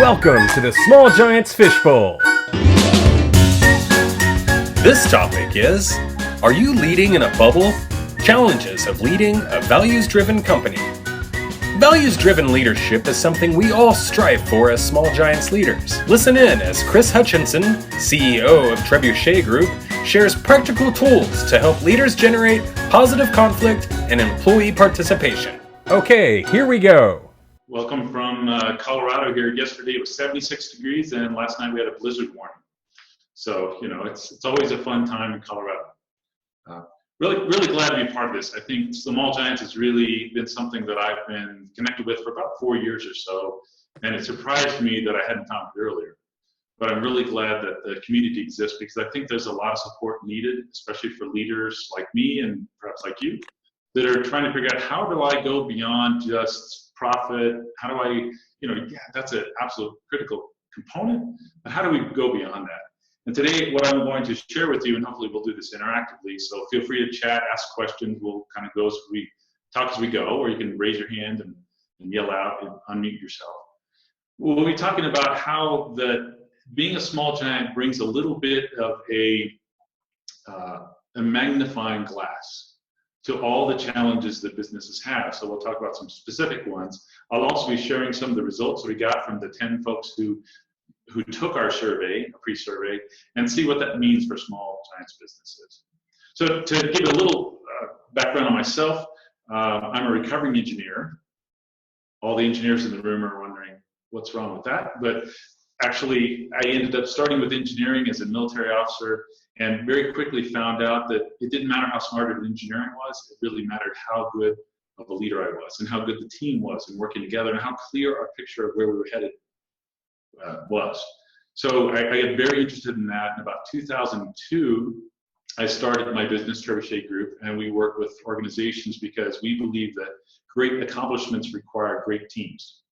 Welcome to the Small Giants Fishbowl. This topic is, are you leading in a bubble? Challenges of leading a values-driven company. Values-driven leadership is something we all strive for as Small Giants leaders. Listen in as Chris Hutchinson, CEO of Trebuchet Group, shares practical tools to help leaders generate positive conflict and employee participation. Okay, here we go. Welcome from Colorado here. Yesterday it was 76 degrees and last night we had a blizzard warning. So, it's always a fun time in Colorado. Really glad to be part of this. I think Small Giants has really been something that I've been connected with for about 4 years or so, and it surprised me that I hadn't found it earlier. But I'm really glad that the community exists because I think there's a lot of support needed, especially for leaders like me and perhaps like you, that are trying to figure out how do I go beyond just profit? How do I, that's an absolute critical component, but how do we go beyond that? And today, what I'm going to share with you, and hopefully we'll do this interactively, so feel free to chat, ask questions. We'll kind of go as we talk as we go, or you can raise your hand and yell out and unmute yourself. We'll be talking about how being a small giant brings a little bit of a magnifying glass to all the challenges that businesses have. So we'll talk about some specific ones. I'll also be sharing some of the results that we got from the 10 folks who took our survey, a pre-survey, and see what that means for small giants businesses. So to give a little background on myself, I'm a recovering engineer. All the engineers in the room are wondering what's wrong with that, but actually I ended up starting with engineering as a military officer and very quickly found out that it didn't matter how smart an engineering was, it really mattered how good of a leader I was and how good the team was in working together and how clear our picture of where we were headed was. So I got very interested in that. In about 2002, I started my business, Trebuchet Group, and we work with organizations because we believe that great accomplishments require great teams.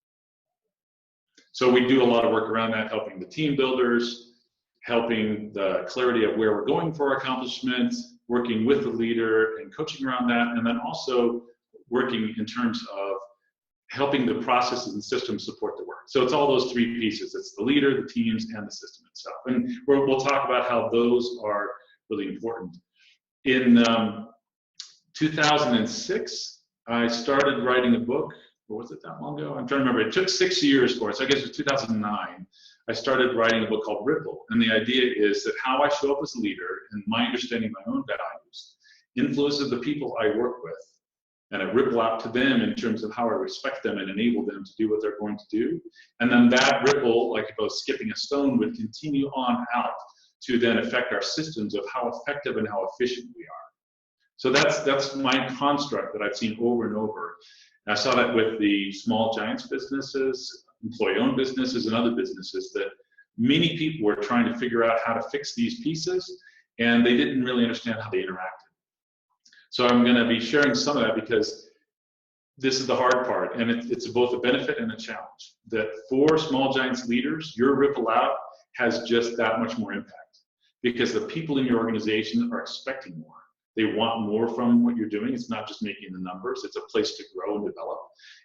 So we do a lot of work around that, helping the team builders, helping the clarity of where we're going for our accomplishments, working with the leader and coaching around that, and then also working in terms of helping the processes and systems support the work. So it's all those three pieces. It's the leader, the teams, and the system itself. And we'll talk about how those are really important. In 2006, I started writing a book. Or was it that long ago? I'm trying to remember. It took 6 years for it. So I guess it was 2009. I started writing a book called Ripple. And the idea is that how I show up as a leader and my understanding of my own values influences the people I work with. And I ripple out to them in terms of how I respect them and enable them to do what they're going to do. And then that ripple, like if I was skipping a stone, would continue on out to then affect our systems of how effective and how efficient we are. So that's my construct that I've seen over and over. And I saw that with the small giants businesses, employee-owned businesses, and other businesses that many people were trying to figure out how to fix these pieces, and they didn't really understand how they interacted. So I'm going to be sharing some of that because this is the hard part, and it's both a benefit and a challenge. That for small giants leaders, your ripple out has just that much more impact because the people in your organization are expecting more. They want more from what you're doing. It's not just making the numbers. It's a place to grow and develop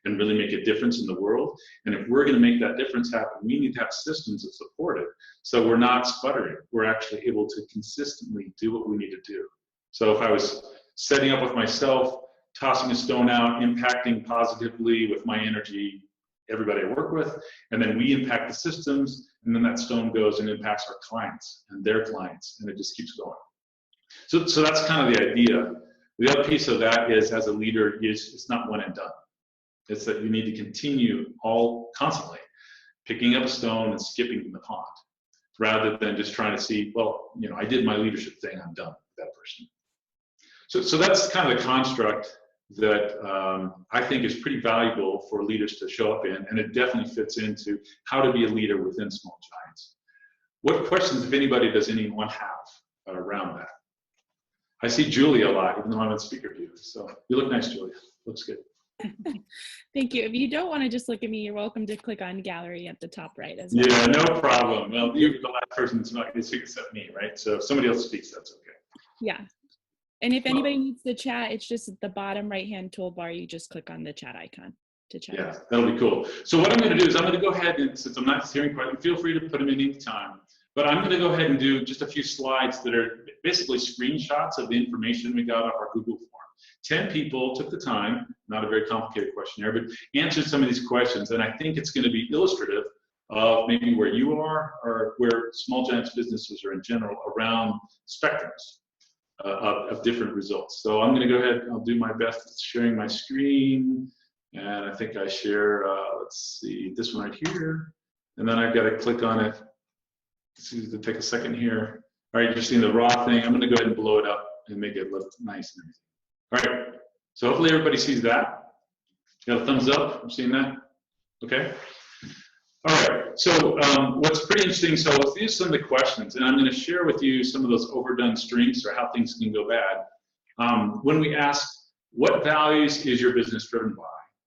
and really make a difference in the world. And if we're going to make that difference happen, we need to have systems that support it. So we're not sputtering. We're actually able to consistently do what we need to do. So if I was setting up with myself, tossing a stone out, impacting positively with my energy, everybody I work with, and then we impact the systems, and then that stone goes and impacts our clients and their clients, and it just keeps going. So that's kind of the idea. The other piece of that is, as a leader, it's not one and done. It's that you need to continue constantly picking up a stone and skipping in the pond, rather than just trying to see, well, I did my leadership thing, I'm done with that person. So that's kind of the construct that I think is pretty valuable for leaders to show up in, and it definitely fits into how to be a leader within small giants. What questions, if anybody, does anyone have around that? I see Julia a lot, even though I'm on speaker view. So you look nice, Julia. Looks good. Thank you. If you don't want to just look at me, you're welcome to click on gallery at the top right as well. Yeah, no problem. Well, you're the last person that's not going to speak except me, right? So if somebody else speaks, that's okay. Yeah. And if anybody needs to chat, it's just at the bottom right-hand toolbar. You just click on the chat icon. to check. Yeah, that'll be cool. So what I'm going to do is I'm going to go ahead and, since I'm not hearing questions, feel free to put them in any time. But I'm going to go ahead and do just a few slides that are basically screenshots of the information we got off our Google form. 10 people took the time, not a very complicated questionnaire, but answered some of these questions. And I think it's going to be illustrative of maybe where you are or where small giants businesses are in general around spectrums of different results. So I'm going to go ahead, I'll do my best at sharing my screen. And I think I share, let's see, this one right here. And then I've got to click on it. See, to take a second here. All right, you're seeing the raw thing. I'm going to go ahead and blow it up and make it look nice and everything. All right, so hopefully everybody sees that. Got a thumbs up? I'm seeing that. Okay. All right, so what's pretty interesting, so these are some of the questions, and I'm going to share with you some of those overdone strengths or how things can go bad. When we ask, what values is your business driven by?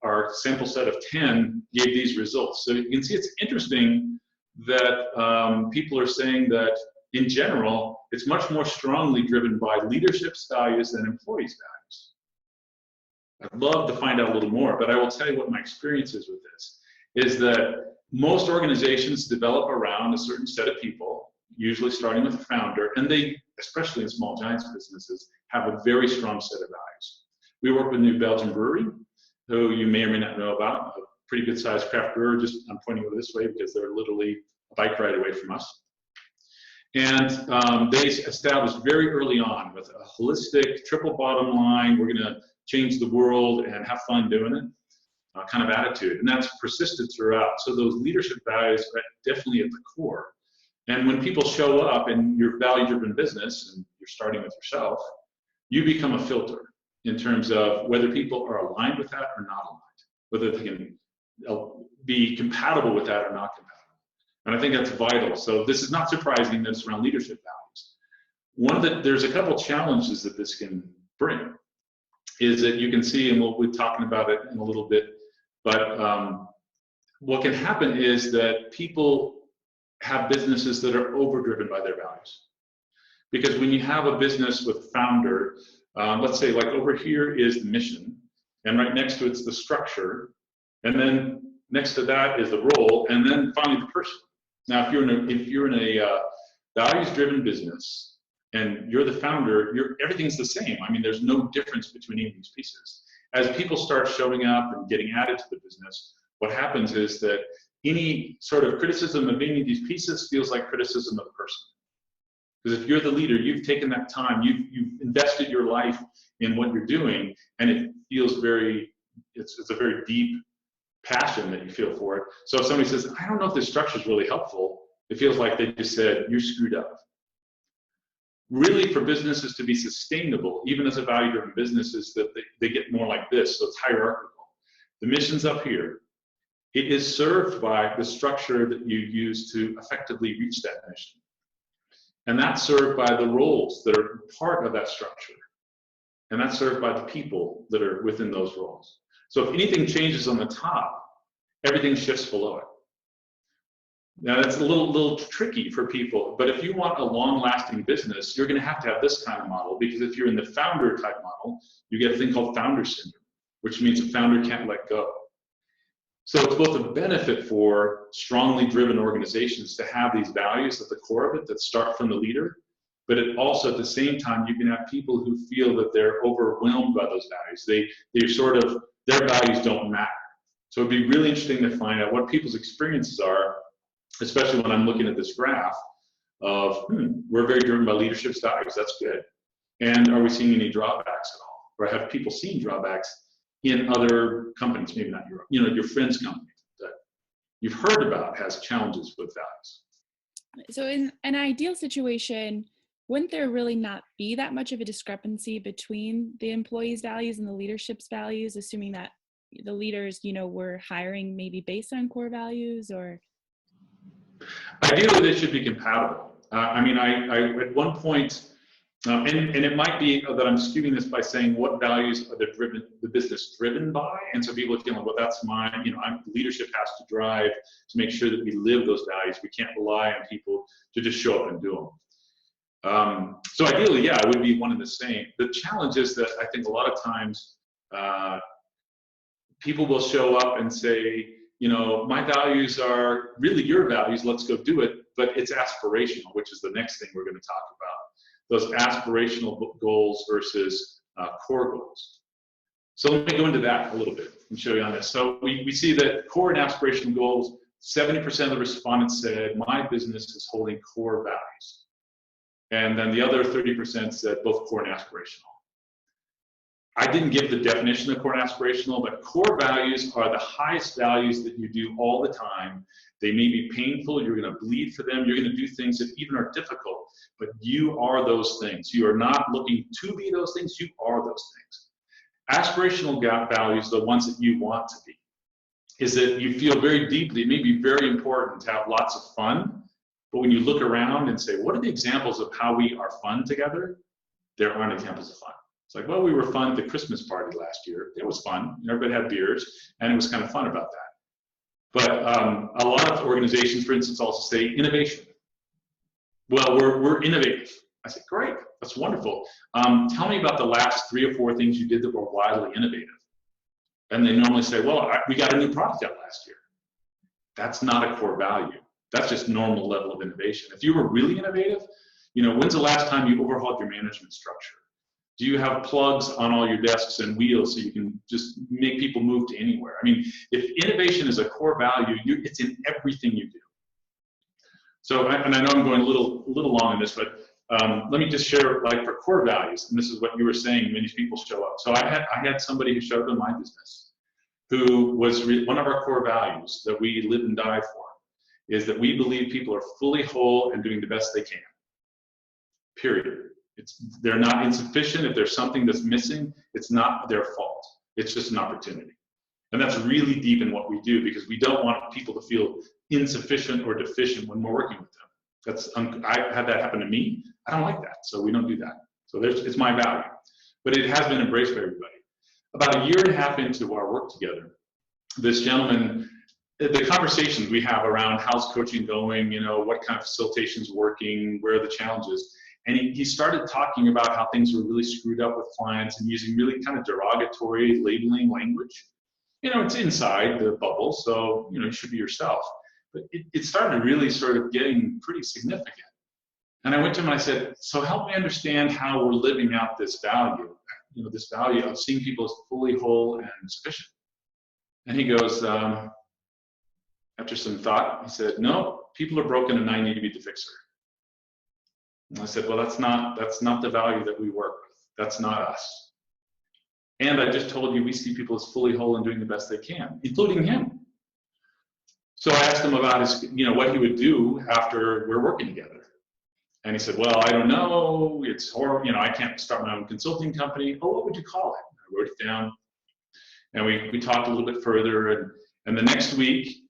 Our sample set of 10 gave these results. So you can see it's interesting that people are saying that in general, it's much more strongly driven by leadership's values than employees' values. I'd love to find out a little more, but I will tell you what my experience is with this, is that most organizations develop around a certain set of people, usually starting with a founder, and they, especially in small giants businesses, have a very strong set of values. We work with New Belgium Brewery, who you may or may not know about, a pretty good sized craft brewer. Just I'm pointing over this way because they're literally a bike ride away from us. And they established very early on with a holistic triple bottom line, we're going to change the world and have fun doing it kind of attitude. And that's persisted throughout. So those leadership values are definitely at the core. And when people show up in your value-driven business, and you're starting with yourself, you become a filter in terms of whether people are aligned with that or not aligned, whether they can be compatible with that or not compatible. And I think that's vital. So this is not surprising that it's around leadership values. There's a couple challenges that this can bring, is that you can see, and we'll be talking about it in a little bit, but what can happen is that people have businesses that are overdriven by their values. Because when you have a business with founder, let's say like over here is the mission, and right next to it's the structure, and then next to that is the role, and then finally the person. Now, if you're in a values-driven business and you're the founder, everything's the same. I mean, there's no difference between any of these pieces. As people start showing up and getting added to the business, what happens is that any sort of criticism of any of these pieces feels like criticism of the person. Because if you're the leader, you've taken that time, you've invested your life in what you're doing, and it feels it's a very deep passion that you feel for it. So if somebody says, I don't know if this structure is really helpful, it feels like they just said, you're screwed up. Really, for businesses to be sustainable, even as a value-driven business, is that they get more like this, so it's hierarchical. The mission's up here. It is served by the structure that you use to effectively reach that mission. And that's served by the roles that are part of that structure. And that's served by the people that are within those roles. So if anything changes on the top, everything shifts below it. Now that's a little tricky for people, but if you want a long-lasting business, you're going to have this kind of model, because if you're in the founder type model, you get a thing called founder syndrome, which means a founder can't let go. So it's both a benefit for strongly driven organizations to have these values at the core of it that start from the leader, but it also, at the same time, you can have people who feel that they're overwhelmed by those values. Their values don't matter. So it'd be really interesting to find out what people's experiences are, especially when I'm looking at this graph of, we're very driven by leadership's values, that's good. And are we seeing any drawbacks at all? Or have people seen drawbacks in other companies, maybe not your friend's company that you've heard about has challenges with values? So in an ideal situation, wouldn't there really not be that much of a discrepancy between the employees' values and the leadership's values, assuming that the leaders, were hiring maybe based on core values? Or ideally, they should be compatible. I at one point, and it might be that I'm skewing this by saying what values are the business driven by, and so people are feeling, well, that's mine. Leadership has to drive to make sure that we live those values. We can't rely on people to just show up and do them. So ideally, yeah, it would be one and the same. The challenge is that I think a lot of times people will show up and say, you know, my values are really your values, let's go do it, but it's aspirational, which is the next thing we're going to talk about. Those aspirational goals versus core goals. So let me go into that a little bit and show you on this. So we see that core and aspirational goals, 70% of the respondents said, my business is holding core values. And then the other 30% said both core and aspirational. I didn't give the definition of core and aspirational, but core values are the highest values that you do all the time. They may be painful, you're going to bleed for them, you're going to do things that even are difficult, but you are those things. You are not looking to be those things, you are those things. Aspirational values, the ones that you want to be, is that you feel very deeply, it may be very important to have lots of fun, but when you look around and say, what are the examples of how we are fun together? There aren't examples of fun. It's like, well, we were fun at the Christmas party last year. It was fun. Everybody had beers, and it was kind of fun about that. But a lot of organizations, for instance, also say innovation. Well, we're innovative. I said, great, that's wonderful. Tell me about the last 3 or 4 things you did that were wildly innovative. And they normally say, well, we got a new product out last year. That's not a core value. That's just normal level of innovation. If you were really innovative, you know, when's the last time you overhauled your management structure? Do you have plugs on all your desks and wheels so you can just make people move to anywhere? I mean, if innovation is a core value, it's in everything you do. So, and I know I'm going a little long on this, but let me just share, like, for core values, and this is what you were saying when these people show up. So I had somebody who showed up in my business who was one of our core values that we live and die for is that we believe people are fully whole and doing the best they can, period. They're not insufficient. If there's something that's missing, it's not their fault. It's just an opportunity. And that's really deep in what we do because we don't want people to feel insufficient or deficient when we're working with them. I had that happen to me. I don't like that, so we don't do that. So it's my value. But it has been embraced by everybody. About a year and a half into our work together, this gentleman, the conversations we have around how's coaching going, you know, what kind of facilitation's working, where are the challenges, and he started talking about how things were really screwed up with clients and using really kind of derogatory labeling language. You know, it's inside the bubble, so, you know, you should be yourself. But it started really sort of getting pretty significant. And I went to him and I said, so help me understand how we're living out this value, you know, this value of seeing people as fully whole and sufficient. And he goes, after some thought, he said, no, people are broken and I need to be the fixer. And I said, well, that's not the value that we work with. That's not us. And I just told you we see people as fully whole and doing the best they can, including him. So I asked him about his, you know, what he would do after we're working together. And he said, well, I don't know. It's horrible. You know, I can't start my own consulting company. Oh, what would you call it? I wrote it down. And we talked a little bit further. And the next week,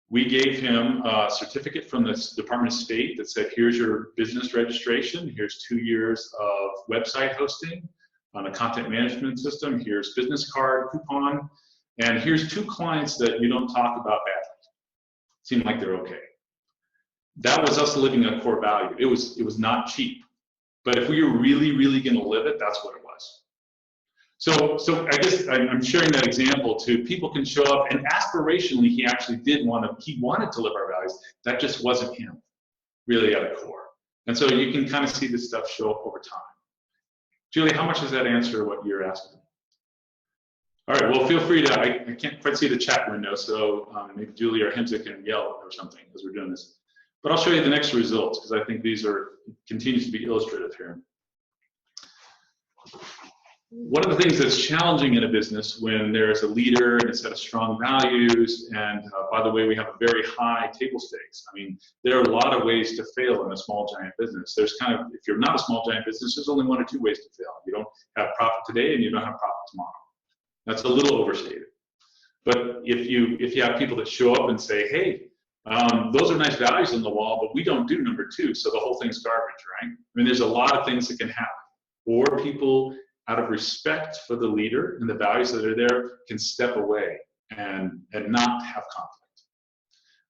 we gave him a certificate from the Department of State that said, here's your business registration, here's 2 years of website hosting on a content management system, here's business card coupon, and here's 2 clients that you don't talk about badly. Seem like they're okay. That was us living a core value. It was not cheap, but if we were really, really gonna live it, that's what it was. So I guess I'm sharing that example to people can show up, and aspirationally, he actually he wanted to live our values. That just wasn't him, really at a core. And so you can kind of see this stuff show up over time. Julie, how much does that answer what you're asking? All right, well, feel free to, I can't quite see the chat window, so maybe Julie or Himsa can yell or something as we're doing this. But I'll show you the next results, because I think these continues to be illustrative here. One of the things that's challenging in a business when there's a leader and a set of strong values, and by the way, we have a very high table stakes. I mean, there are a lot of ways to fail in a small giant business. There's kind of, if you're not a small giant business, there's only 1 or 2 ways to fail. You don't have profit today and you don't have profit tomorrow. That's a little overstated. But if you have people that show up and say, hey, those are nice values on the wall, but we don't do number 2, so the whole thing's garbage, right? I mean, there's a lot of things that can happen. Or people, out of respect for the leader and the values that are there, can step away and not have conflict.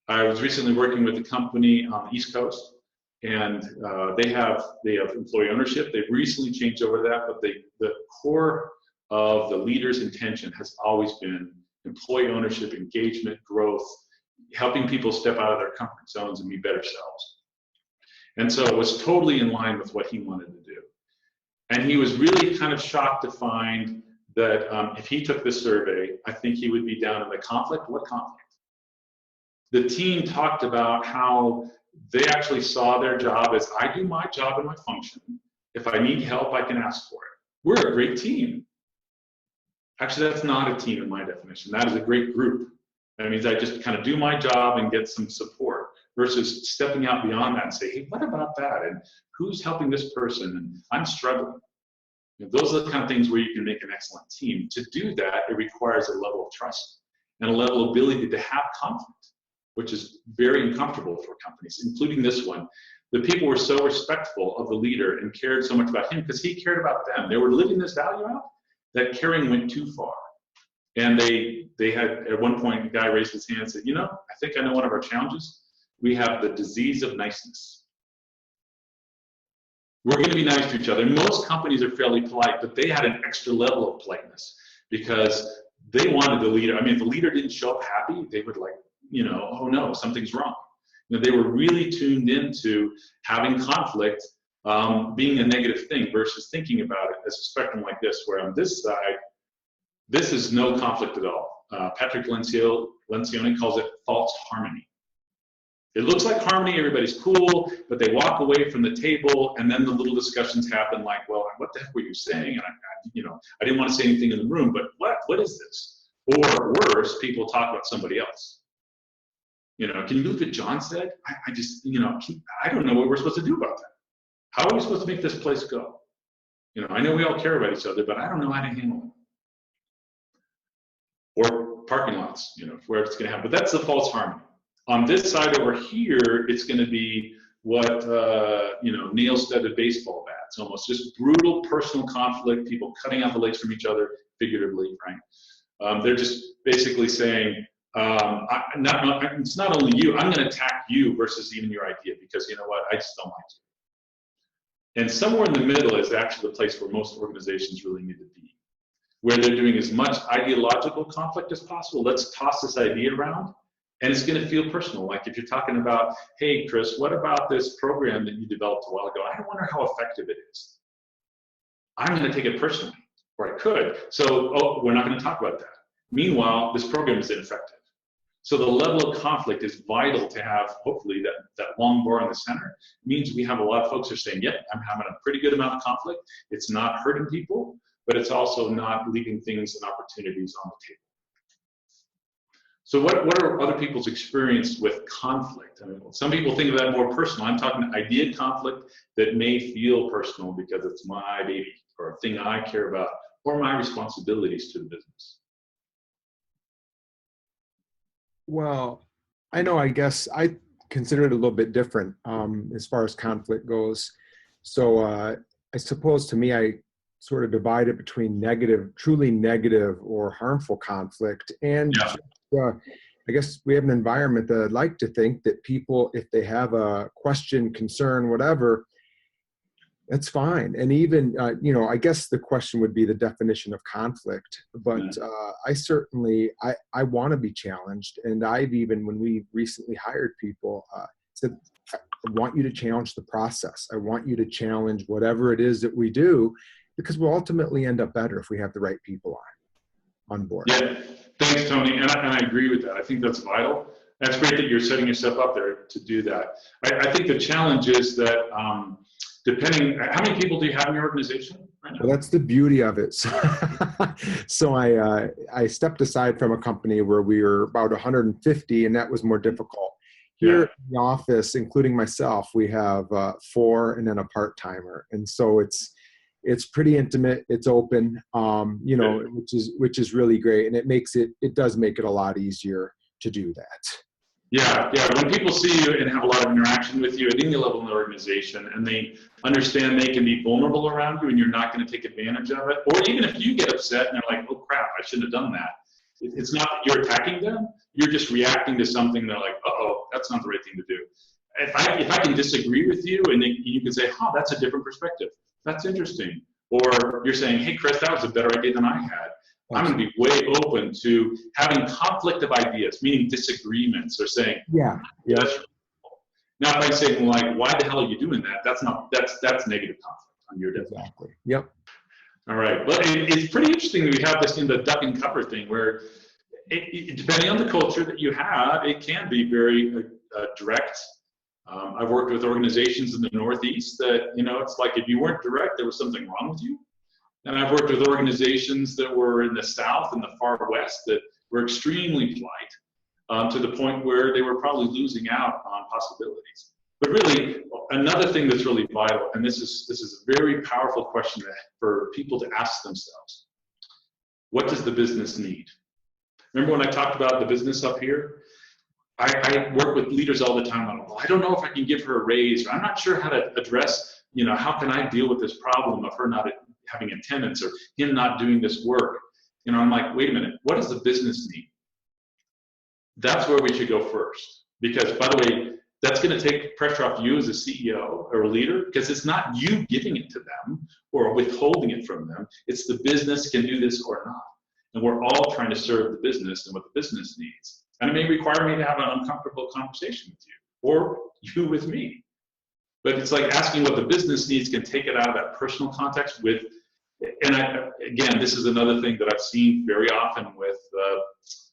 I was recently working with a company on the East Coast, and they have employee ownership. They've recently changed over that, but the core of the leader's intention has always been employee ownership, engagement, growth, helping people step out of their comfort zones and be better selves. And so it was totally in line with what he wanted to do. And he was really kind of shocked to find that if he took this survey, I think he would be down in the conflict. What conflict? The team talked about how they actually saw their job as, I do my job and my function. If I need help, I can ask for it. We're a great team. Actually, that's not a team in my definition. That is a great group. That means I just kind of do my job and get some support, versus stepping out beyond that and say, hey, what about that? And who's helping this person? And I'm struggling. Those are the kind of things where you can make an excellent team. To do that, it requires a level of trust and a level of ability to have conflict, which is very uncomfortable for companies, including this one. The people were so respectful of the leader and cared so much about him because he cared about them. They were living this value out that caring went too far. And they had, at one point, a guy raised his hand and said, I think I know one of our challenges. We have the disease of niceness. We're going to be nice to each other. Most companies are fairly polite, but they had an extra level of politeness because they wanted the leader. I mean, if the leader didn't show up happy, they would oh no, something's wrong. They were really tuned into having conflict being a negative thing versus thinking about it as a spectrum like this, where on this side, this is no conflict at all. Patrick Lencioni calls it false harmony. It looks like harmony, everybody's cool, but they walk away from the table, and then the little discussions happen like, well, what the heck were you saying? And I didn't want to say anything in the room, but what is this? Or worse, people talk about somebody else. Can you believe what John said? I just, I don't know what we're supposed to do about that. How are we supposed to make this place go? I know we all care about each other, but I don't know how to handle it. Or parking lots, where it's going to happen. But that's the false harmony. On this side over here, it's going to be what, nail-studded baseball bats, almost just brutal personal conflict, people cutting out the legs from each other, figuratively, right? They're just basically saying, it's not only you, I'm going to attack you versus even your idea, because you know what, I just don't like you. And somewhere in the middle is actually the place where most organizations really need to be, where they're doing as much ideological conflict as possible. Let's toss this idea around, and it's going to feel personal. Like if you're talking about, hey, Chris, what about this program that you developed a while ago? I wonder how effective it is. I'm going to take it personally, or I could. So, we're not going to talk about that. Meanwhile, this program is ineffective. So the level of conflict is vital to have, hopefully, that long bar in the center. It means we have a lot of folks who are saying, yep, I'm having a pretty good amount of conflict. It's not hurting people, but it's also not leaving things and opportunities on the table. So what are other people's experience with conflict? I mean, some people think of that more personal. I'm talking idea conflict that may feel personal because it's my baby or a thing I care about or my responsibilities to the business. Well, I guess I consider it a little bit different as far as conflict goes. So I suppose to me, I sort of divide it between truly negative or harmful conflict. And I guess we have an environment that I'd like to think that people, if they have a question, concern, whatever, that's fine. And even, I guess the question would be the definition of conflict, but I certainly, I want to be challenged. And I've even, when we recently hired people, said, I want you to challenge the process. I want you to challenge whatever it is that we do, because we'll ultimately end up better if we have the right people on board. Yeah, thanks, Tony. And I agree with that. I think that's vital. That's great that you're setting yourself up there to do that. I think the challenge is that, depending, how many people do you have in your organization right now? Well, that's the beauty of it. So I stepped aside from a company where we were about 150, and that was more difficult. Here in the office, including myself, we have 4 and then a part-timer. And so it's pretty intimate, it's open, which is really great. And it does make it a lot easier to do that. Yeah. When people see you and have a lot of interaction with you at any level in the organization, and they understand they can be vulnerable around you and you're not going to take advantage of it, or even if you get upset and they're like, oh crap, I shouldn't have done that. It's not that you're attacking them, you're just reacting to something. They're like, uh-oh, that's not the right thing to do. If I can disagree with you and you can say, oh, that's a different perspective. That's interesting. Or you're saying, hey, Chris, that was a better idea than I had. I'm going to be way open to having conflict of ideas, meaning disagreements, or saying, Yeah. Yeah. now if I say, like, why the hell are you doing that? That's negative conflict on your end. Exactly. Yep. All right. Well, it's pretty interesting that we have this in the duck and cover thing, where depending on the culture that you have, it can be very direct. I've worked with organizations in the Northeast that, it's like if you weren't direct, there was something wrong with you. And I've worked with organizations that were in the South and the far West that were extremely polite, to the point where they were probably losing out on possibilities. But really, another thing that's really vital, and this is a very powerful question for people to ask themselves: what does the business need? Remember when I talked about the business up here? I work with leaders all the time on, well, I don't know if I can give her a raise, or I'm not sure how to address, how can I deal with this problem of her not having attendance or him not doing this work? I'm like, wait a minute, what does the business need? That's where we should go first. Because, by the way, that's going to take pressure off you as a CEO or a leader, because it's not you giving it to them or withholding it from them. It's the business can do this or not. And we're all trying to serve the business and what the business needs. And it may require me to have an uncomfortable conversation with you, or you with me. But it's like asking what the business needs can take it out of that personal context with, and again, this is another thing that I've seen very often with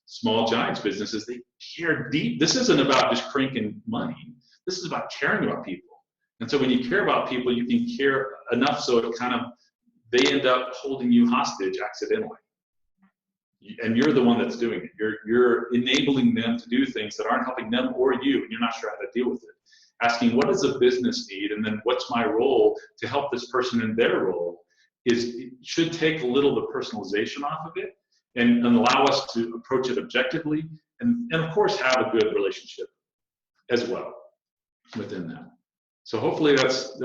small giants businesses. They care deep. This isn't about just cranking money. This is about caring about people. And so when you care about people, you can care enough so it they end up holding you hostage accidentally. And you're the one that's doing it. You're enabling them to do things that aren't helping them or you, and you're not sure how to deal with it. Asking, what does the business need? And then what's my role to help this person in their role should take a little of the personalization off of it and allow us to approach it objectively and of course have a good relationship as well within that. So hopefully that's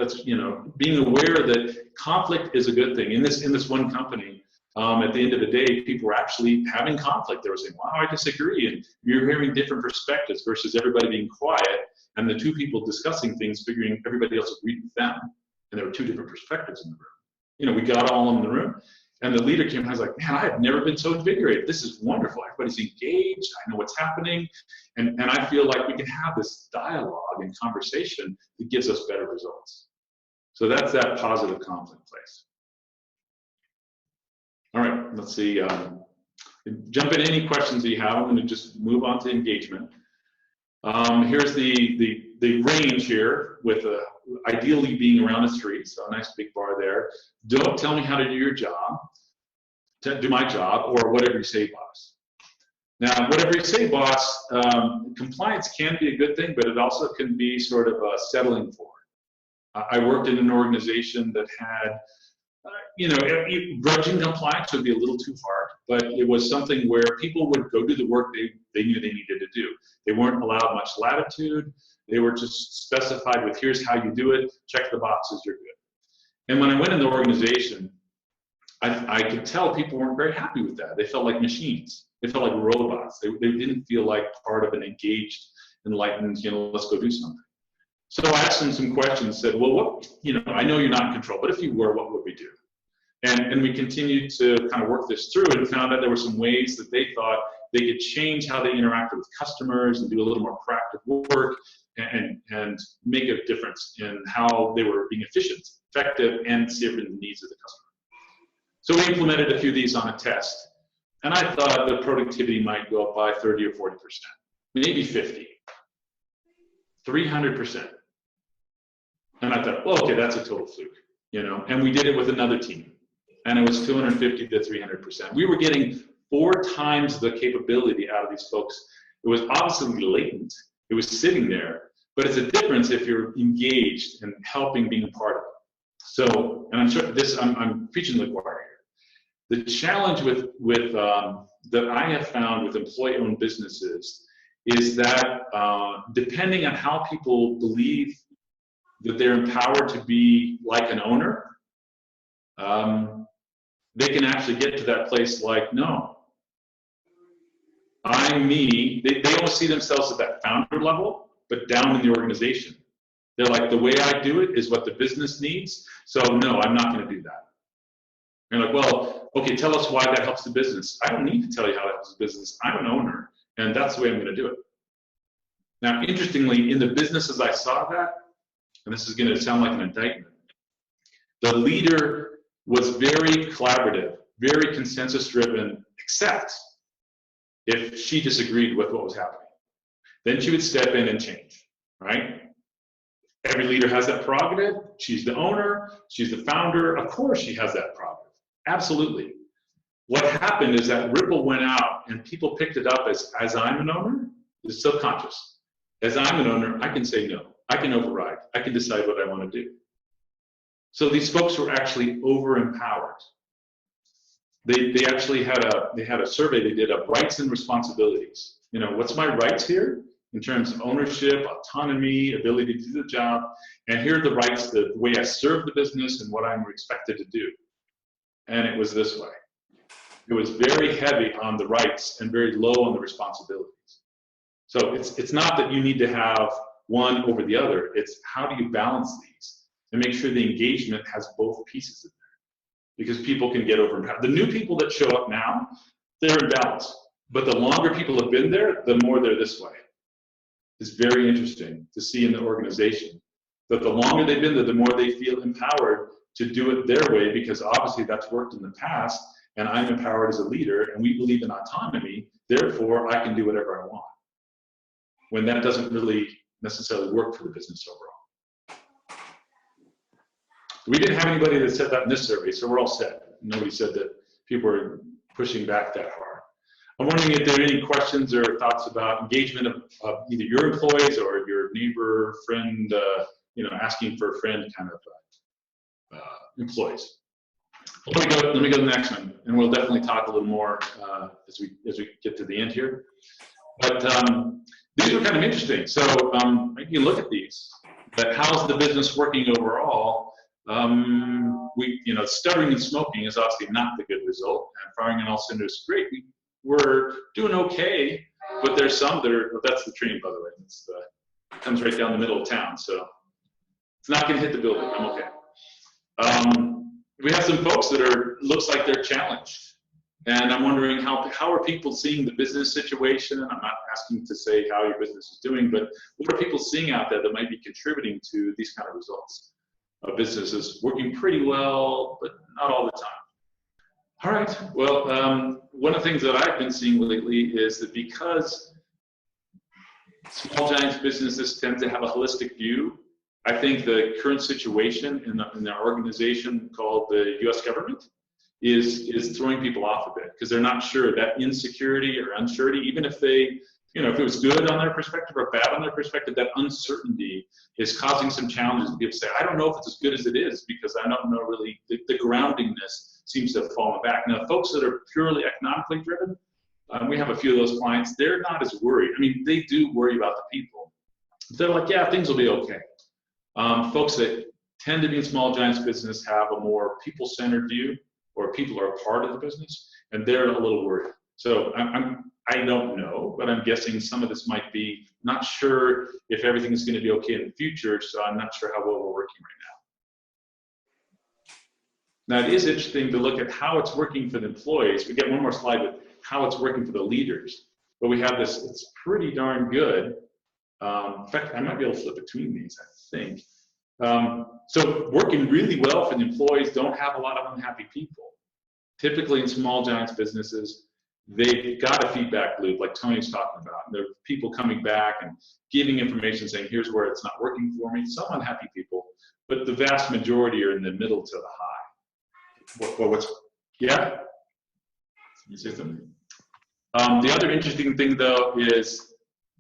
being aware that conflict is a good thing. In this one company, at the end of the day, people were actually having conflict. They were saying, wow, I disagree. And you're hearing different perspectives versus everybody being quiet and the two people discussing things, figuring everybody else agreed with them. And there were two different perspectives in the room. We got all in the room. And the leader came and I was like, man, I have never been so invigorated. This is wonderful. Everybody's engaged. I know what's happening. And I feel like we can have this dialogue and conversation that gives us better results. So that's that positive conflict place. All right, let's see. Jump in any questions that you have. I'm going to just move on to engagement. Here's the range here with ideally being around a 3, so a nice big bar there. Don't tell me how to do your job. Do my job, or whatever you say, boss. Now, whatever you say, boss, compliance can be a good thing, but it also can be sort of settling for. I worked in an organization that had grudging compliance would be a little too hard, but it was something where people would go do the work they knew they needed to do. They weren't allowed much latitude. They were just specified with, here's how you do it, check the boxes, you're good. And when I went in the organization, I could tell people weren't very happy with that. They felt like machines. They felt like robots. They didn't feel like part of an engaged, enlightened, let's go do something. So I asked them some questions, said, well, what, I know you're not in control, but if you were, what would we do? And we continued to kind of work this through and found out there were some ways that they thought they could change how they interacted with customers and do a little more proactive work and make a difference in how they were being efficient, effective, and serving the needs of the customer. So we implemented a few of these on a test, and I thought the productivity might go up by 30 or 40%, maybe 50, 300%. And I thought, well, okay, that's a total fluke, and we did it with another team. And it was 250 to 300%. We were getting 4 times the capability out of these folks. It was obviously latent. It was sitting there, but it's a difference if you're engaged and helping being a part of it. So, and I'm sure I'm preaching to the choir here. The challenge with that I have found with employee-owned businesses is that depending on how people believe that they're empowered to be like an owner, they can actually get to that place like, no, I'm me. They almost see themselves at that founder level, but down in the organization. They're like, the way I do it is what the business needs, so no, I'm not going to do that. You're like, well, okay, tell us why that helps the business. I don't need to tell you how that helps the business. I'm an owner, and that's the way I'm going to do it. Now, interestingly, in the businesses I saw that, and this is going to sound like an indictment, the leader was very collaborative, very consensus-driven, except if she disagreed with what was happening. Then she would step in and change, right? Every leader has that prerogative. She's the owner. She's the founder. Of course she has that prerogative. Absolutely. What happened is that ripple went out, and people picked it up as I'm an owner. It's subconscious. As I'm an owner, I can say no. I can override. I can decide what I want to do. So these folks were actually over-empowered. They actually had a survey they did of rights and responsibilities. You know, what's my rights here in terms of ownership, autonomy, ability to do the job, and here are the rights, the way I serve the business and what I'm expected to do. And it was this way. It was very heavy on the rights and very low on the responsibilities. So it's not that you need to have one over the other. It's how do you balance these and make sure the engagement has both pieces in there, because people can get over-empowered. The new people that show up now, they're in balance. But the longer people have been there, the more they're this way. It's very interesting to see in the organization that the longer they've been there, the more they feel empowered to do it their way, because obviously that's worked in the past, and I'm empowered as a leader, and we believe in autonomy, therefore I can do whatever I want. When that doesn't really necessarily work for the business overall. We didn't have anybody that said that in this survey, so we're all set. Nobody said that people are pushing back that hard. I'm wondering if there are any questions or thoughts about engagement of either your employees or your neighbor, friend, asking for a friend kind of employees. Let me go to the next one, and we'll definitely talk a little more as we get to the end here. But these are kind of interesting. So you can look at these. But how's the business working overall? Stuttering and smoking is obviously not the good result, and firing on all cylinders is great. We're doing okay, but there's some that are. Well, that's the train, by the way. It comes right down the middle of town, so it's not going to hit the building. I'm okay. We have some folks that looks like they're challenged, and I'm wondering how are people seeing the business situation? I'm not asking to say how your business is doing, but what are people seeing out there that might be contributing to these kind of results? Businesses working pretty well, but not all the time. All right, well, one of the things that I've been seeing lately is that because small giants businesses tend to have a holistic view, I think the current situation in the organization called the US government is throwing people off a bit, because they're not sure. That insecurity or uncertainty, even if they, if it was good on their perspective or bad on their perspective, that uncertainty is causing some challenges. People say, I don't know if it's as good as it is, because I don't know really, the groundingness seems to have fallen back. Now, folks that are purely economically driven, we have a few of those clients, they're not as worried. I mean, they do worry about the people. They're like, yeah, things will be okay. Folks that tend to be in small giants business have a more people-centered view, or people are a part of the business, and they're a little worried. So I don't know, but I'm guessing some of this might be not sure if everything's going to be okay in the future, so I'm not sure how well we're working right now. Now, it is interesting to look at how it's working for the employees. We get one more slide with how it's working for the leaders, but we have this, it's pretty darn good. In fact, I might be able to flip between these, I think. So working really well for the employees, don't have a lot of unhappy people. Typically in small giants businesses, they've got a feedback loop like Tony's talking about. There are people coming back and giving information saying, here's where it's not working for me. Some unhappy people, but the vast majority are in the middle to the high. Yeah? You say something? The other interesting thing though is,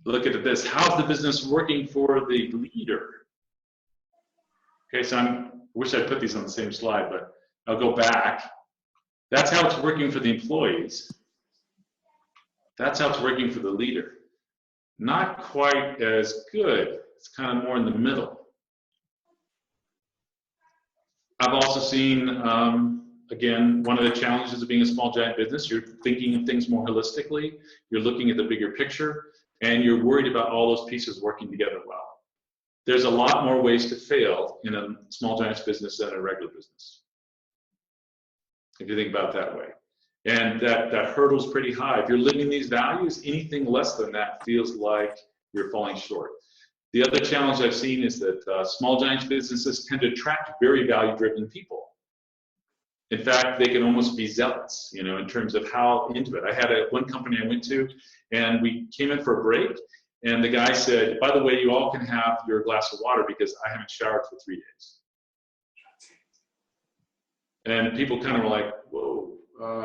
look at this. How's the business working for the leader? Okay, so I wish I put these on the same slide, but I'll go back. That's how it's working for the employees. That's how it's working for the leader. Not quite as good. It's kind of more in the middle. I've also seen, again, one of the challenges of being a small giant business, you're thinking of things more holistically, you're looking at the bigger picture, and you're worried about all those pieces working together well. There's a lot more ways to fail in a small giants business than a regular business. if you think about it that way. And that hurdle's pretty high. If you're living these values, anything less than that feels like you're falling short. The other challenge I've seen is that small giant businesses tend to attract very value-driven people. In fact, they can almost be zealots, you know, in terms of how into it. I had one company I went to, and we came in for a break, and the guy said, by the way, you all can have your glass of water because I haven't showered for 3 days. And people kind of were like, whoa,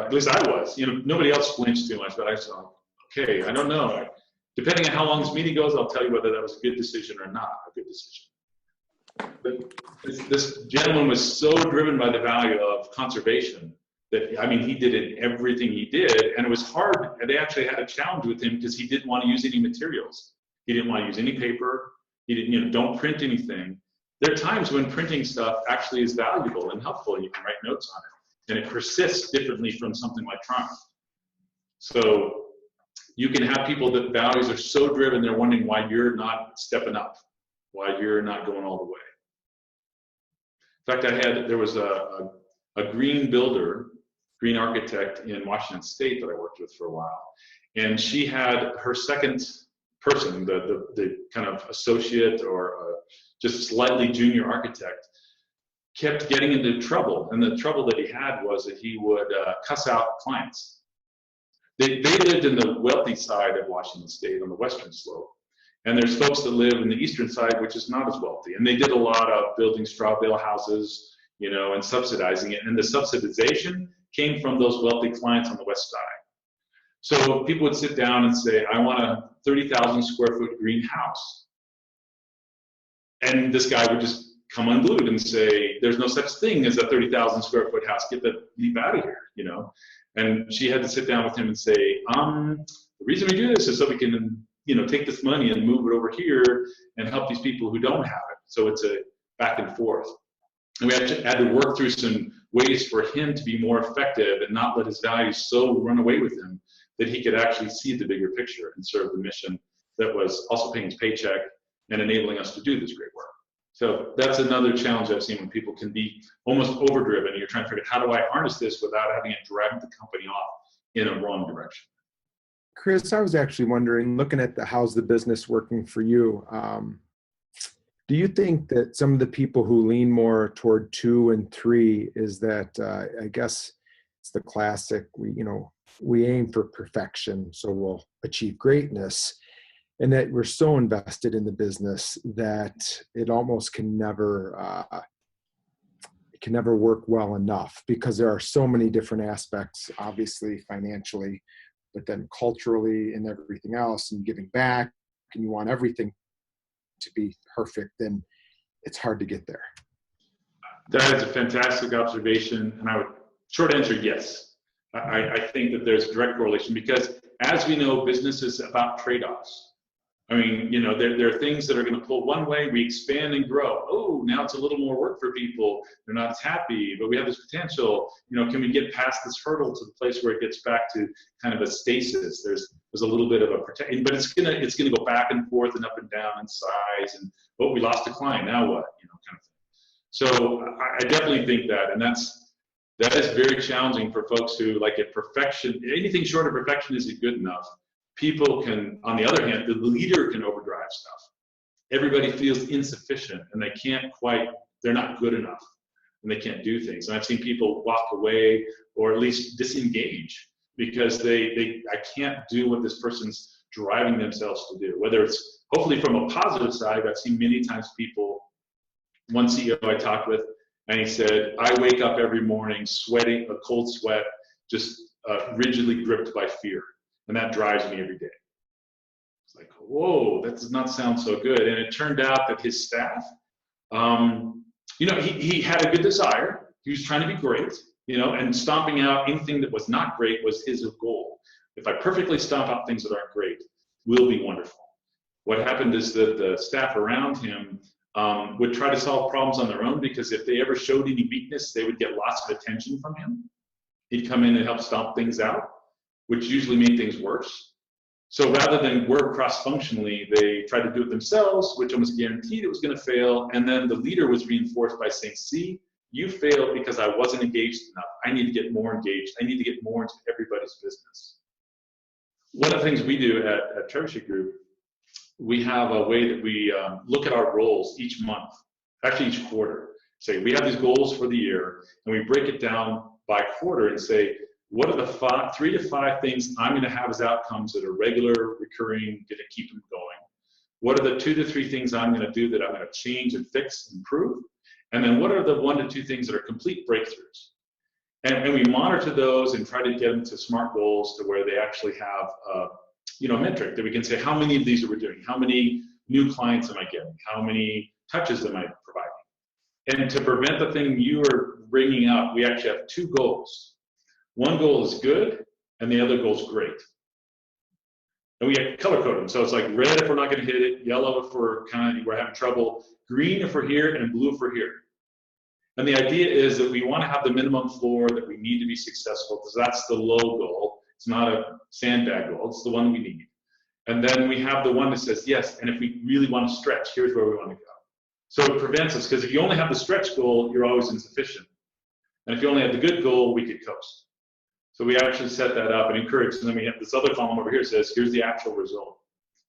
at least I was. You know, nobody else flinched too much, but I said, okay, I don't know. Depending on how long this meeting goes, I'll tell you whether that was a good decision or not a good decision. But this gentleman was so driven by the value of conservation that, I mean, he did it in everything he did, and it was hard. And they actually had a challenge with him because he didn't want to use any materials. He didn't want to use any paper. He didn't, you know, don't print anything. There are times when printing stuff actually is valuable and helpful. You can write notes on it, and it persists differently from something electronic. So you can have people that values are so driven, they're wondering why you're not stepping up, why you're not going all the way. In fact, there was a green builder, green architect in Washington State that I worked with for a while, and she had her second person, the kind of associate or just slightly junior architect, kept getting into trouble, and the trouble that he had was that he would cuss out clients. They lived in the wealthy side of Washington State on the western slope, and there's folks that live in the eastern side, which is not as wealthy, and they did a lot of building straw bale houses, you know, and subsidizing it, and the subsidization came from those wealthy clients on the west side. So people would sit down and say, I want a 30,000 square foot green house. And this guy would just come unglued and say, there's no such thing as a 30,000 square foot house, get the leap out of here, you know? And she had to sit down with him and say, the reason we do this is so we can, you know, take this money and move it over here and help these people who don't have it. So it's a back and forth. And we had to work through some ways for him to be more effective and not let his values so run away with him that he could actually see the bigger picture and serve the mission that was also paying his paycheck and enabling us to do this great work. So that's another challenge I've seen when people can be almost overdriven. You're trying to figure out, how do I harness this without having it drag the company off in a wrong direction? Chris, I was actually wondering, looking at how's the business working for you, do you think that some of the people who lean more toward 2 and 3 is that, I guess it's the classic, we aim for perfection, so we'll achieve greatness, and that we're so invested in the business that it almost can never work well enough, because there are so many different aspects, obviously financially, but then culturally and everything else, and giving back, and you want everything to be perfect, then it's hard to get there. That is a fantastic observation, and short answer, yes. I think that there's a direct correlation, because as we know, business is about trade-offs. I mean, you know, there are things that are going to pull one way, we expand and grow. Oh, now it's a little more work for people. They're not as happy, but we have this potential. You know, can we get past this hurdle to the place where it gets back to kind of a stasis? There's a little bit of a protection, but it's gonna go back and forth and up and down in size. And we lost a client. Now what? You know, kind of thing. So I definitely think that, and that is very challenging for folks who like it perfection. Anything short of perfection isn't good enough. People can, on the other hand, the leader can overdrive stuff. Everybody feels insufficient, and they're not good enough, and they can't do things. And I've seen people walk away or at least disengage because I can't do what this person's driving themselves to do. Whether it's hopefully from a positive side, I've seen many times people, one CEO I talked with, and he said, I wake up every morning sweating, a cold sweat, just rigidly gripped by fear. And that drives me every day. It's like, whoa, that does not sound so good. And it turned out that his staff, you know, he had a good desire. He was trying to be great, you know, and stomping out anything that was not great was his goal. If I perfectly stomp out things that aren't great, we'll be wonderful. What happened is that the staff around him would try to solve problems on their own, because if they ever showed any weakness, they would get lots of attention from him. He'd come in and help stomp things out, which usually made things worse. So rather than work cross-functionally, they tried to do it themselves, which almost guaranteed it was going to fail. And then the leader was reinforced by saying, see, you failed because I wasn't engaged enough. I need to get more engaged. I need to get more into everybody's business. One of the things we do at Trebuchet Group, we have a way that we look at our roles each month, actually each quarter. Say, we have these goals for the year, and we break it down by quarter and say, what are the 3 to 5 things I'm going to have as outcomes that are regular, recurring, going to keep them going? What are the 2 to 3 things I'm going to do that I'm going to change and fix, improve? And then what are the 1 to 2 things that are complete breakthroughs? And we monitor those and try to get them to SMART goals to where they actually have a metric that we can say, how many of these are we doing? How many new clients am I getting? How many touches am I providing? And to prevent the thing you are bringing up, we actually have 2 goals. One goal is good, and the other goal is great. And we color code them. So it's like red if we're not going to hit it, yellow if we're having trouble, green if we're here, and blue if we're here. And the idea is that we want to have the minimum floor that we need to be successful, because that's the low goal. It's not a sandbag goal. It's the one we need. And then we have the one that says, yes, and if we really want to stretch, here's where we want to go. So it prevents us, because if you only have the stretch goal, you're always insufficient. And if you only have the good goal, we could coast. So we actually set that up and encourage. And then we have this other column over here that says, here's the actual result.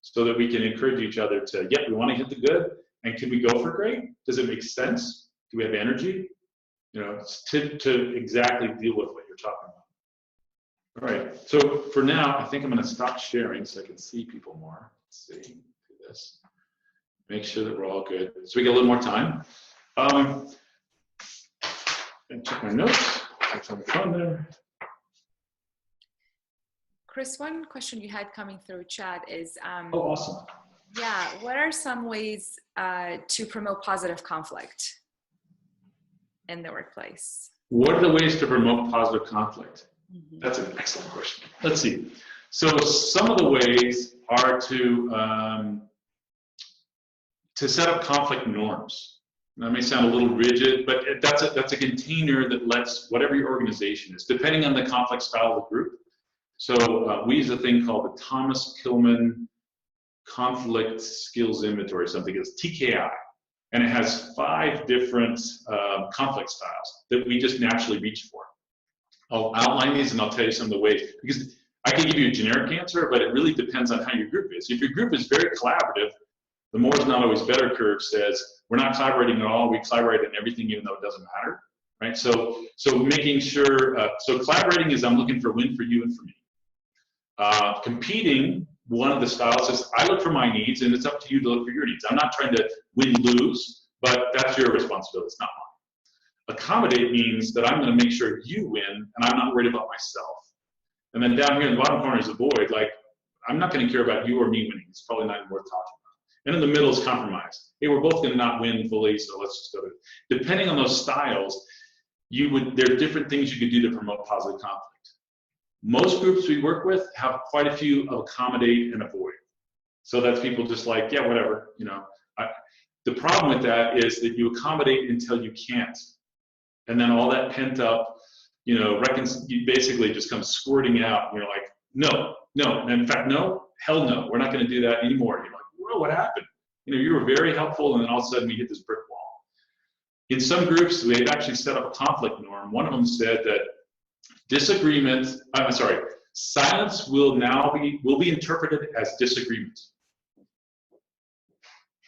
So that we can encourage each other to, yep, we want to hit the good. And can we go for great? Does it make sense? Do we have energy? To exactly deal with what you're talking about. All right, so for now, I think I'm going to stop sharing so I can see people more. Let's see, do this. Make sure that we're all good. So we get a little more time. And check my notes. That's on the phone there. Chris, one question you had coming through chat is, oh, awesome. Yeah, what are some ways to promote positive conflict in the workplace? What are the ways to promote positive conflict? Mm-hmm. That's an excellent question. Let's see. So some of the ways are to set up conflict norms. That may sound a little rigid, but that's a container that lets whatever your organization is, depending on the conflict style of the group. So we use a thing called the Thomas Kilmann Conflict Skills Inventory, something it's TKI. And it has 5 different conflict styles that we just naturally reach for. I'll outline these and I'll tell you some of the ways, because I can give you a generic answer, but it really depends on how your group is. If your group is very collaborative, the more is not always better curve says, we're not collaborating at all, we collaborate in everything even though it doesn't matter, right? So making sure, so collaborating is I'm looking for win for you and for me. Competing, one of the styles is I look for my needs and it's up to you to look for your needs. I'm not trying to win-lose, but that's your responsibility, it's not mine. Accommodate means that I'm going to make sure you win and I'm not worried about myself. And then down here in the bottom corner is avoid, like I'm not going to care about you or me winning. It's probably not even worth talking about. And in the middle is compromise. Hey, we're both going to not win fully, so let's just go to it. Depending on those styles, there are different things you could do to promote positive conflict. Most groups we work with have quite a few of accommodate and avoid. So that's people just like, yeah, whatever, the problem with that is that you accommodate until you can't. And then all that pent up, you basically just comes squirting out. And you're like, no. And in fact, no, hell no, we're not going to do that anymore. And you're like, whoa, what happened? You were very helpful, and then all of a sudden we hit this brick wall. In some groups, they've actually set up a conflict norm. One of them said that silence will be interpreted as disagreement.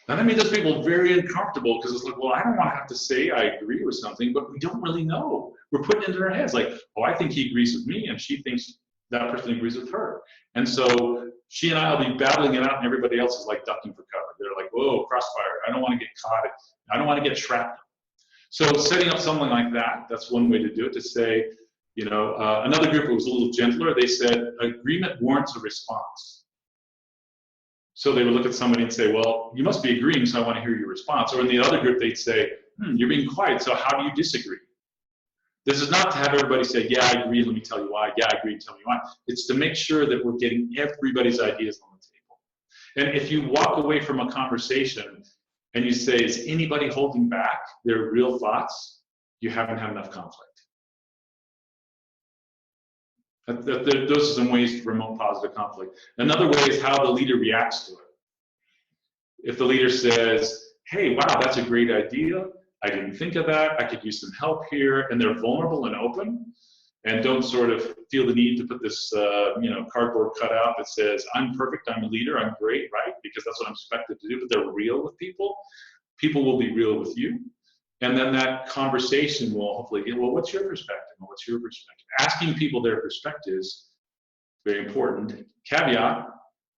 Now that makes those people very uncomfortable, because it's like, well, I don't want to have to say I agree with something, but we don't really know. We're putting it in our heads like, oh, I think he agrees with me, and she thinks that person agrees with her. And so she and I will be battling it out, and everybody else is like ducking for cover. They're like, whoa, crossfire. I don't want to get caught. I don't want to get trapped. So setting up something like that, that's one way to do it, to say, another group that was a little gentler, they said, agreement warrants a response. So they would look at somebody and say, well, you must be agreeing, so I want to hear your response. Or in the other group, they'd say, you're being quiet, so how do you disagree? This is not to have everybody say, yeah, I agree, let me tell you why. Yeah, I agree, tell me why. It's to make sure that we're getting everybody's ideas on the table. And if you walk away from a conversation and you say, is anybody holding back their real thoughts? You haven't had enough conflict. Those are some ways to promote positive conflict. Another way is how the leader reacts to it. If the leader says, hey, wow, that's a great idea, I didn't think of that. I could use some help here. And they're vulnerable and open, and don't sort of feel the need to put this, cardboard cutout that says, I'm perfect, I'm a leader, I'm great, right? Because that's what I'm expected to do. But they're real with people. People will be real with you. And then that conversation will hopefully get, well, what's your perspective? Well, what's your perspective? Asking people their perspectives, very important. Caveat,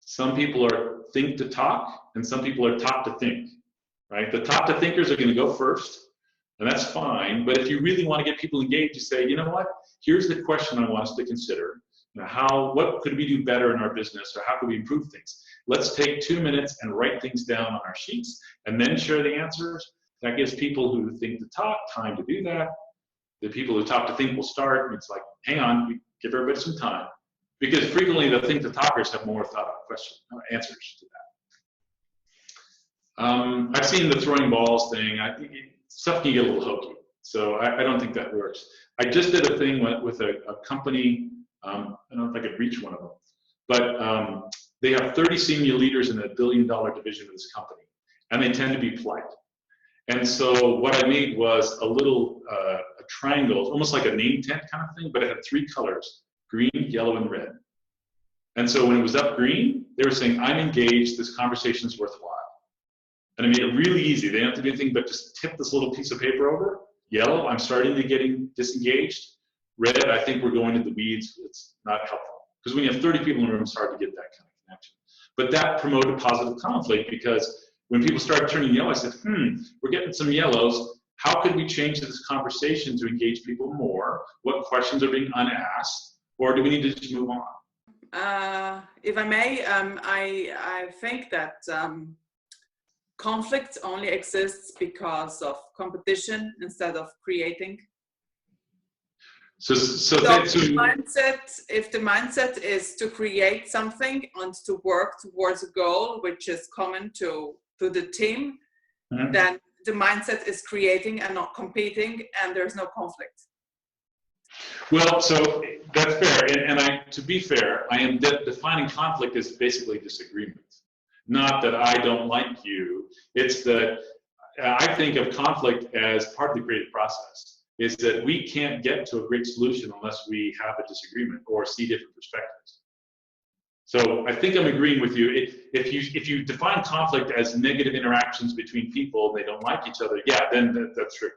some people are think to talk, and some people are talk to think, right? The talk to thinkers are going to go first, and that's fine. But if you really want to get people engaged, you say, you know what? Here's the question I want us to consider. What could we do better in our business, or how could we improve things? Let's take 2 minutes and write things down on our sheets, and then share the answers. That gives people who think to talk time to do that. The people who talk to think will start, and it's like, hang on, we give everybody some time. Because frequently the think to talkers have more thought out answers to that. I've seen the throwing balls thing. I think stuff can get a little hokey. So I don't think that works. I just did a thing with a company, I don't know if I could reach one of them, but they have 30 senior leaders in a $1 billion division of this company, and they tend to be polite. And so what I made was a little a triangle, almost like a name tent kind of thing, but it had 3 colors, green, yellow, and red. And so when it was up green, they were saying, I'm engaged, this conversation is worthwhile. And I made it really easy. They didn't have to do anything but just tip this little piece of paper over. Yellow, I'm starting to get disengaged. Red, I think we're going to the weeds. It's not helpful. Because when you have 30 people in the room, it's hard to get that kind of connection. But that promoted positive conflict, because when people started turning yellow, I said, we're getting some yellows. How could we change this conversation to engage people more? What questions are being unasked? Or do we need to just move on? If I may, I think that conflict only exists because of competition instead of creating. So if the mindset is to create something and to work towards a goal which is common to the team, then the mindset is creating and not competing, and there's no conflict. Well, so that's fair. And to be fair, I am defining conflict as basically disagreement. Not that I don't like you. It's that I think of conflict as part of the creative process. Is that we can't get to a great solution unless we have a disagreement or see different perspectives. So I think I'm agreeing with you. If you define conflict as negative interactions between people, they don't like each other, yeah, then that's true.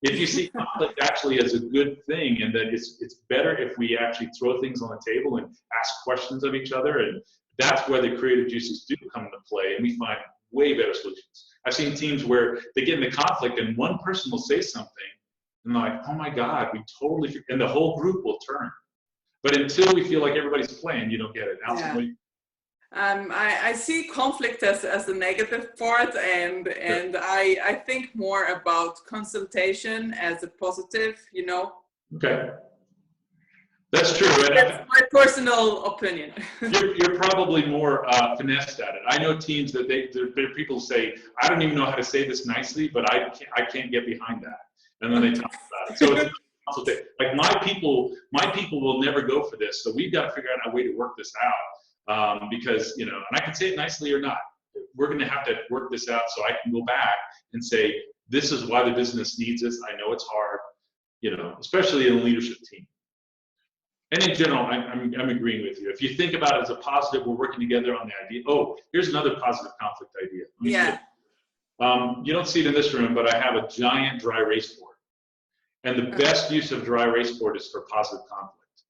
If you see conflict actually as a good thing, and that it's better if we actually throw things on the table and ask questions of each other, and that's where the creative juices do come into play, and we find way better solutions. I've seen teams where they get into conflict and one person will say something, and they're like, oh my God, we totally, and the whole group will turn. But until we feel like everybody's playing, you don't get it. Allison, I see conflict as a negative part, and I think more about consultation as a positive, Okay. That's true. That's my personal opinion. You're probably more finessed at it. I know teams that people say, I don't even know how to say this nicely, but I can't get behind that. And then they talk about it. So it's like my people will never go for this. So we've got to figure out a way to work this out. Because, and I can say it nicely or not. We're going to have to work this out so I can go back and say, this is why the business needs this. I know it's hard, especially in a leadership team. And in general, I'm agreeing with you. If you think about it as a positive, we're working together on the idea. Oh, here's another positive conflict idea. Yeah. You don't see it in this room, but I have a giant dry erase board. And the best use of dry erase board is for positive conflict.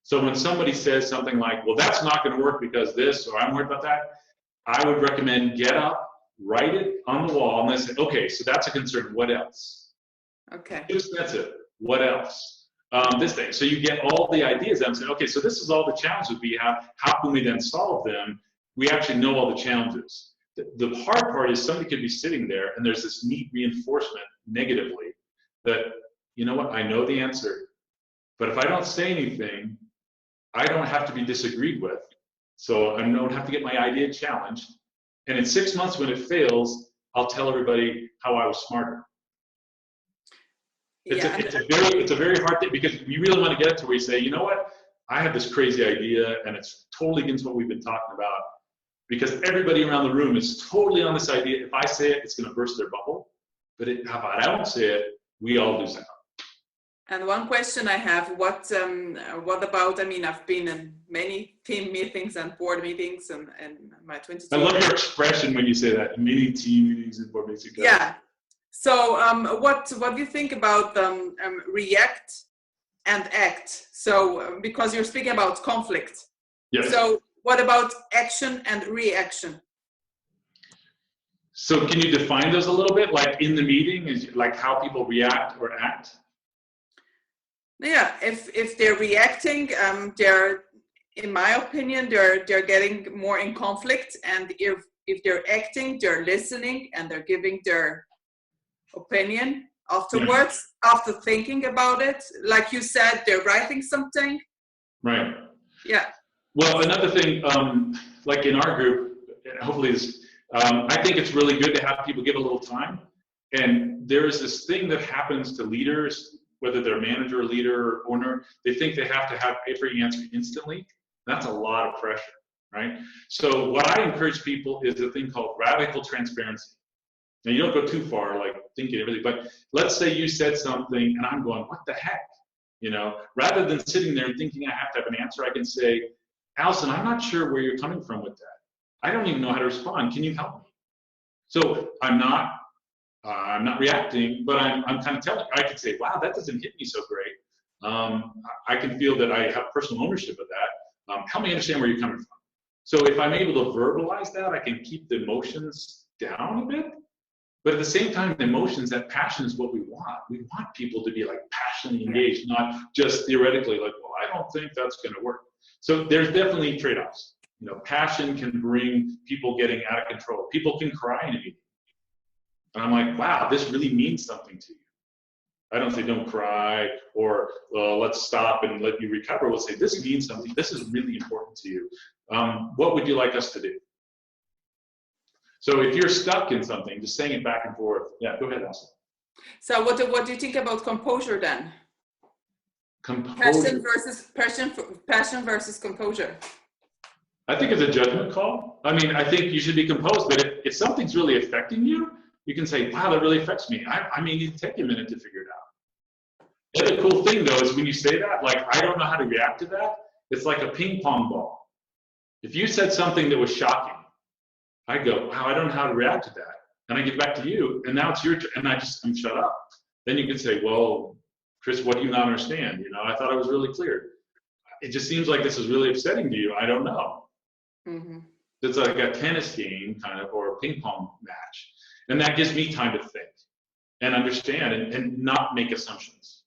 So when somebody says something like, well, that's not going to work because this, or I'm worried about that, I would recommend get up, write it on the wall, and then say, okay, so that's a concern. What else? Okay. Too expensive. What else? This thing. So you get all the ideas. I'm saying, okay, so this is all the challenges we have. How can we then solve them? We actually know all the challenges. The hard part is somebody could be sitting there and there's this neat reinforcement negatively that, you know what, I know the answer, but if I don't say anything, I don't have to be disagreed with. So I don't have to get my idea challenged. And in 6 months when it fails, I'll tell everybody how I was smarter. It's a very hard thing, because we really want to get it to where you say, you know what, I have this crazy idea and it's totally against what we've been talking about, because everybody around the room is totally on this idea. If I say it, it's going to burst their bubble. But how about I don't say it, we all lose out. And one question I have, what about, I mean, I've been in many team meetings and board meetings and my 22 I love your expression when you say that, many team meetings and board meetings. Yeah. So what do you think about react and act? So because you're speaking about conflict. Yes. So what about action and reaction? So can you define those a little bit? Like in the meeting, is like how people react or act? Yeah, if they're reacting, they're, in my opinion, they're getting more in conflict, and if they're acting, they're listening and they're giving their opinion afterwards, after thinking about it. Like you said, they're writing something. Right. Yeah. Well, another thing, like in our group, hopefully this, I think it's really good to have people give a little time. And there is this thing that happens to leaders, whether they're manager, leader, or owner, they think they have to have every answer instantly. That's a lot of pressure, right? So what I encourage people is a thing called radical transparency. Now you don't go too far, like thinking everything, but let's say you said something and I'm going, what the heck? You know, rather than sitting there and thinking I have to have an answer, I can say, Allison, I'm not sure where you're coming from with that. I don't even know how to respond. Can you help me? So I'm not reacting, but I'm kind of telling. I can say, wow, that doesn't hit me so great. I can feel that I have personal ownership of that. Help me understand where you're coming from. So if I'm able to verbalize that, I can keep the emotions down a bit. But at the same time, the emotions, that passion is what we want. We want people to be like passionately engaged, not just theoretically like, well, I don't think that's going to work. So there's definitely trade-offs. You know, passion can bring people getting out of control. People can cry in a meeting. And I'm like, wow, this really means something to you. I don't say don't cry or let's stop and let you recover. We'll say this means something. This is really important to you. What would you like us to do? So if you're stuck in something, just saying it back and forth. Yeah, go ahead, Elsa. So what do you think about composure then? Composure. Passion versus composure. I think it's a judgment call. I mean, I think you should be composed, but if something's really affecting you, you can say, wow, that really affects me. I may need to take a minute to figure it out. The other cool thing though is when you say that, like, I don't know how to react to that, it's like a ping pong ball. If you said something that was shocking, I go, wow, I don't know how to react to that. And I get back to you, and now it's your turn, and I'm shut up. Then you can say, well, Chris, what do you not understand? You know, I thought I was really clear. It just seems like this is really upsetting to you. I don't know. Mm-hmm. It's like a tennis game kind of, or a ping pong match. And that gives me time to think and understand and not make assumptions.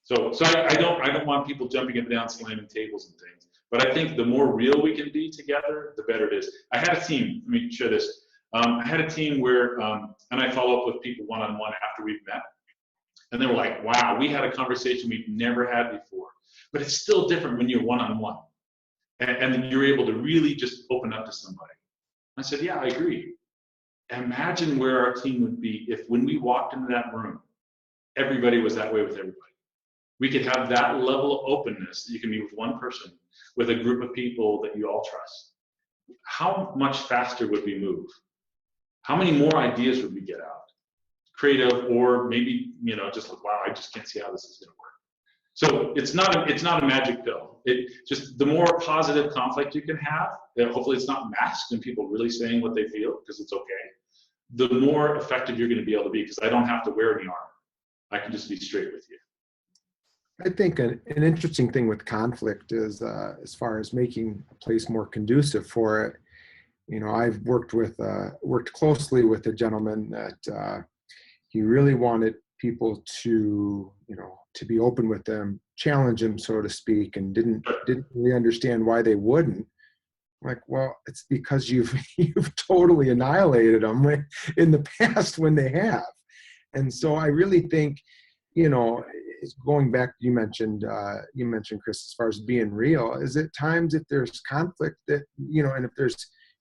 So I don't want people jumping up and down, slamming tables and things. But I think the more real we can be together, the better it is. I had a team, let me share this. I had a team where, and I follow up with people one-on-one after we've met. And they were like, wow, we had a conversation we've never had before. But it's still different when you're one-on-one. And you're able to really just open up to somebody. I said, yeah, I agree. Imagine where our team would be if when we walked into that room, everybody was that way with everybody. We could have that level of openness that you can be with one person, with a group of people that you all trust. How much faster would we move? How many more ideas would we get out? Creative, or maybe, you know, just like, wow, I just can't see how this is going to work. So it's not a magic pill. It just, the more positive conflict you can have, hopefully it's not masked and people really saying what they feel, because it's okay, the more effective you're going to be able to be, because I don't have to wear any armor. I can just be straight with you. I think an interesting thing with conflict is as far as making a place more conducive for it. You know, I've worked closely with a gentleman that he really wanted people to, you know, to be open with them, challenge them, so to speak, and didn't really understand why they wouldn't. I'm like, well, it's because you've totally annihilated them in the past when they have. And so I really think, you know, it's going back, you mentioned Chris, as far as being real, is at times if there's conflict that, you know, and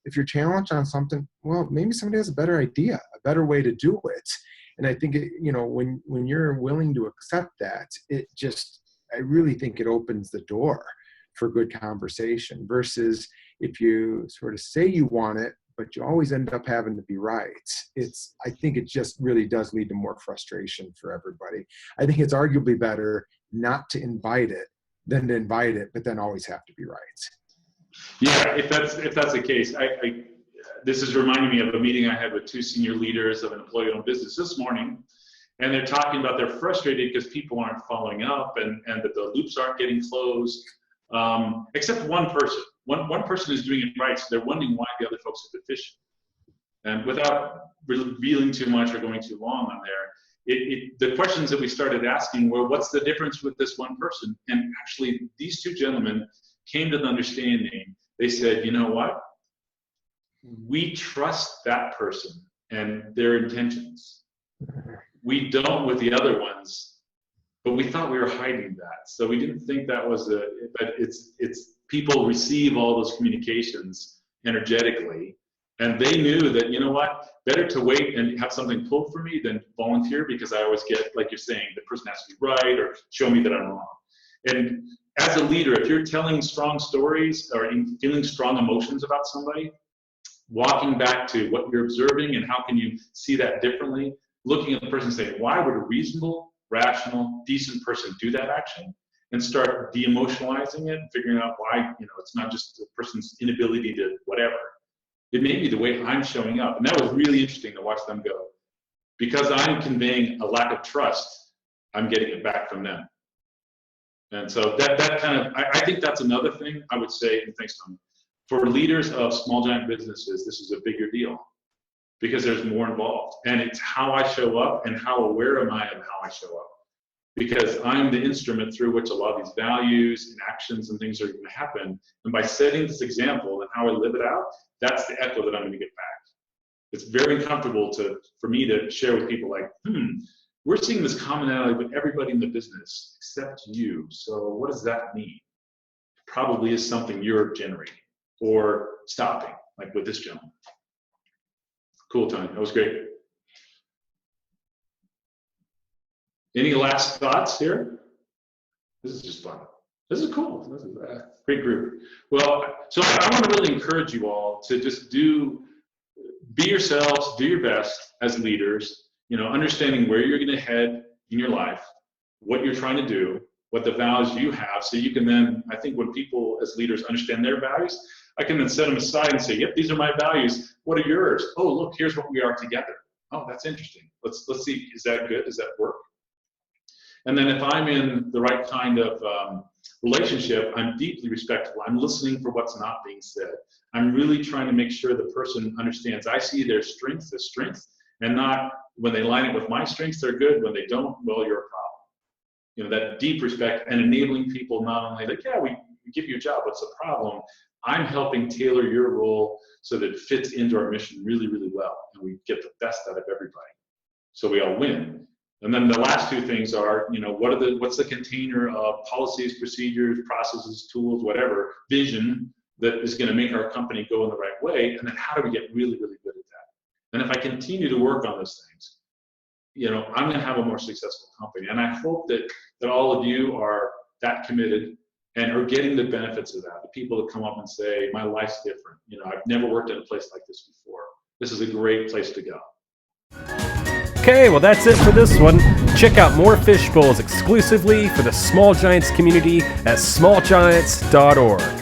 if you're challenged on something, well, maybe somebody has a better idea, a better way to do it. And I think, you know, when you're willing to accept that, I really think it opens the door for good conversation, versus if you sort of say you want it, but you always end up having to be right. I think it just really does lead to more frustration for everybody. I think it's arguably better not to invite it than to invite it, but then always have to be right. Yeah, if that's the case, this is reminding me of a meeting I had with 2 senior leaders of an employee-owned business this morning, and they're talking about they're frustrated because people aren't following up and that the loops aren't getting closed, except one person. One person is doing it right, so they're wondering why the other folks are deficient. And without revealing too much or going too long on there, the questions that we started asking were, what's the difference with this one person? And actually, these 2 gentlemen came to the understanding. They said, you know what? We trust that person and their intentions. We don't with the other ones, but we thought we were hiding that. So we didn't think that was but it's people receive all those communications energetically, and they knew that, you know what, better to wait and have something pulled for me than volunteer, because I always get, like you're saying, the person has to be right or show me that I'm wrong. And as a leader, if you're telling strong stories or feeling strong emotions about somebody, walking back to what you're observing and how can you see that differently, looking at the person and saying, why would a reasonable, rational, decent person do that action? And start de-emotionalizing it and figuring out why, it's not just the person's inability to whatever. It may be the way I'm showing up. And that was really interesting to watch them go. Because I'm conveying a lack of trust, I'm getting it back from them. And so that kind of, I think that's another thing I would say, and thanks, Tom, for leaders of small giant businesses, this is a bigger deal because there's more involved. And it's how I show up and how aware am I of how I show up. Because I'm the instrument through which a lot of these values and actions and things are going to happen. And by setting this example and how I live it out, that's the echo that I'm going to get back. It's very uncomfortable for me to share with people like, we're seeing this commonality with everybody in the business except you. So what does that mean? It probably is something you're generating or stopping, like with this gentleman. Cool, Tony. That was great. Any last thoughts here? This is just fun. This is cool. This is a great group. Well, so I want to really encourage you all to just be yourselves, do your best as leaders, understanding where you're going to head in your life, what you're trying to do, what the values you have, so you can then, I think when people as leaders understand their values, I can then set them aside and say, yep, these are my values. What are yours? Oh, look, here's what we are together. Oh, that's interesting. Let's see, is that good? Does that work? And then if I'm in the right kind of relationship, I'm deeply respectful. I'm listening for what's not being said. I'm really trying to make sure the person understands I see their strengths as strengths, and not when they line up with my strengths, they're good. When they don't, well, you're a problem. That deep respect and enabling people not only like, yeah, we give you a job, what's the problem? I'm helping tailor your role so that it fits into our mission really, really well, and we get the best out of everybody. So we all win. And then the last 2 things are, what's the container of policies, procedures, processes, tools, whatever, vision that is going to make our company go in the right way? And then how do we get really, really good at that? And if I continue to work on those things, I'm going to have a more successful company. And I hope that all of you are that committed and are getting the benefits of that. The people that come up and say, my life's different. I've never worked in a place like this before. This is a great place to go. Okay, well that's it for this one. Check out more Fishbowls exclusively for the Small Giants community at smallgiants.org.